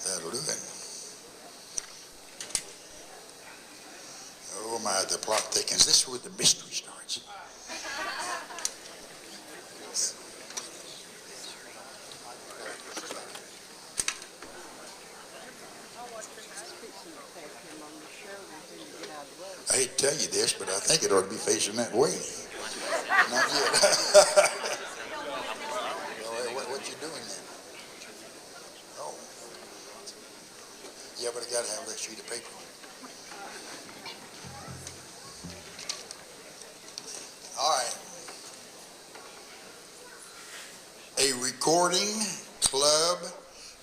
That'll do it. Oh my, the plot thickens. This is where the mystery starts. I hate to tell you this, but I think it ought to be facing that way. Not yet. What you doing then? Oh. Yeah, but I got to have that sheet of paper. All right. A recording, club,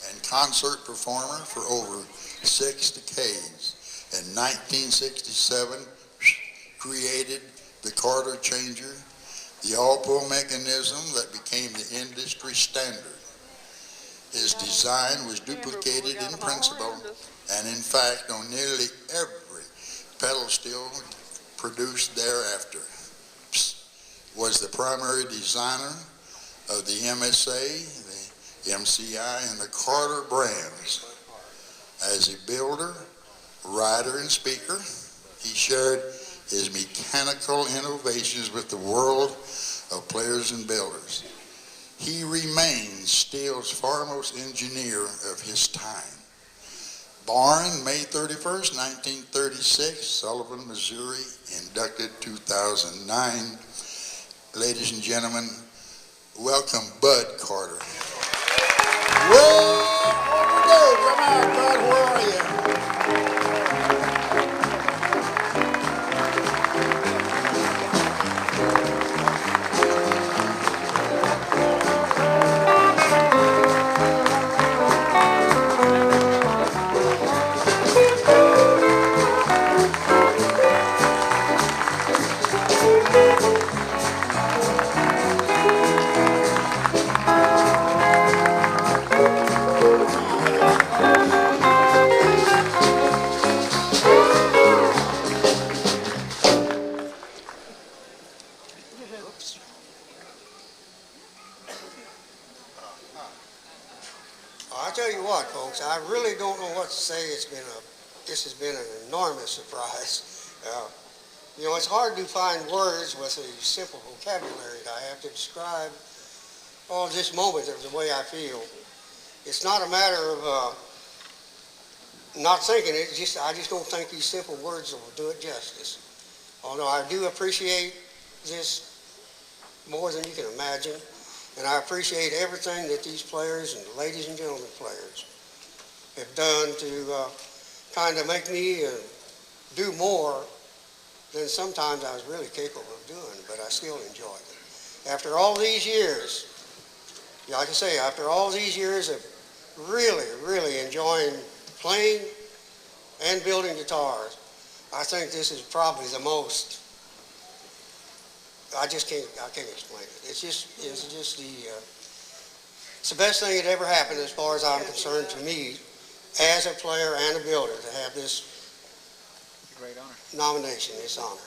and concert performer for over 6 decades. In 1967, created the Carter changer, the all-pull mechanism that became the industry standard. His design was duplicated in principle and in fact on nearly every pedal steel produced thereafter. Was the primary designer of the MSA, the MCI, and the Carter brands. As a builder, writer, and speaker, he shared his mechanical innovations with the world of players and builders. He remains Steel's foremost engineer of his time. Born May 31st, 1936, Sullivan, Missouri, inducted 2009. Ladies and gentlemen, welcome Bud Carter. Whoa! Come on, Bud, where are you? I really don't know what to say. This has been an enormous surprise. It's hard to find words with a simple vocabulary. I have to describe this moment of the way I feel. It's not a matter of not thinking it. I just don't think these simple words will do it justice. Although I do appreciate this more than you can imagine, and I appreciate everything that these players and ladies and gentlemen players have done to kind of make me do more than sometimes I was really capable of doing, but I still enjoy it. After all these years, like I say, after all these years of really, really enjoying playing and building guitars, I think this is probably the most, I can't explain it. It's the best thing that ever happened as far as I'm concerned to me as a player and a builder to have this great honor. Nomination, this honor.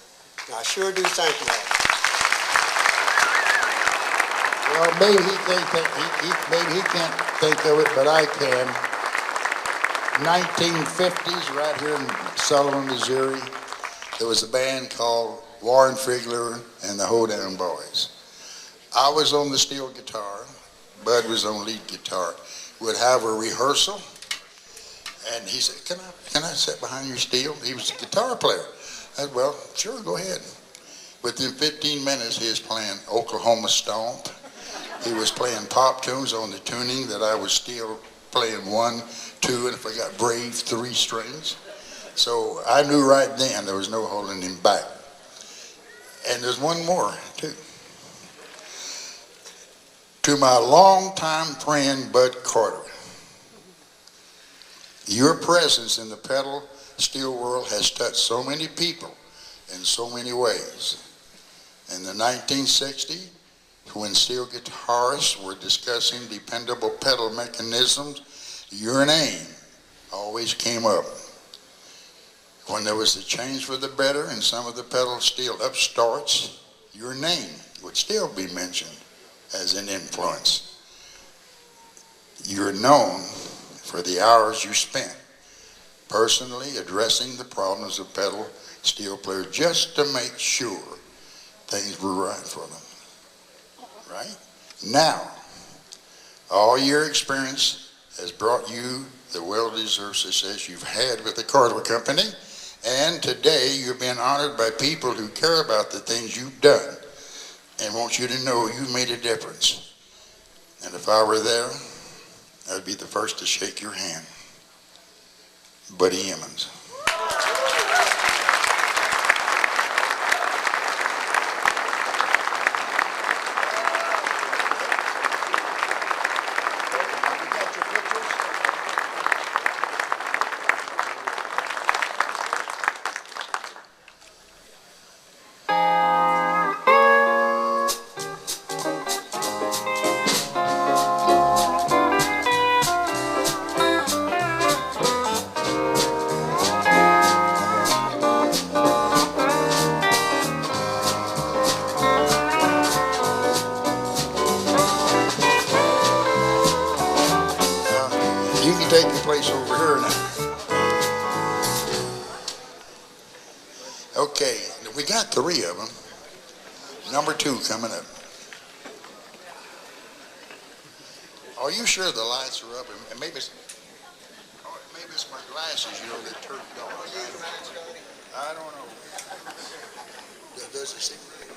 And I sure do thank you all. Well, maybe he can't think of it, but I can. 1950s, right here in Sullivan, Missouri, there was a band called Warren Figler and the Hoedown Boys. I was on the steel guitar. Bud was on lead guitar. We'd have a rehearsal, and he said, can I sit behind your steel? He was a guitar player. I said, well, sure, go ahead. Within 15 minutes, he was playing Oklahoma Stomp. He was playing pop tunes on the tuning that I was still playing 1, 2, and if I got Brave, 3 strings. So I knew right then there was no holding him back. And there's one more, too. To my longtime friend, Bud Carter, your presence in the pedal steel world has touched so many people in so many ways. In the 1960s, when steel guitarists were discussing dependable pedal mechanisms, your name always came up. When there was a change for the better in some of the pedal steel upstarts, your name would still be mentioned as an influence. You're known for the hours you spent personally addressing the problems of pedal steel players just to make sure things were right for them. Right? Now, all your experience has brought you the well-deserved success you've had with the Cardinal Company, and today you've been honored by people who care about the things you've done and want you to know you made a difference. And if I were there, I'd be the first to shake your hand. Buddy Emmons. You can take your place over here now. Okay, we got 3 of them. Number 2 coming up. Are you sure the lights are up? And maybe it's my glasses, you know, that turned on. I don't know. Does it seem right?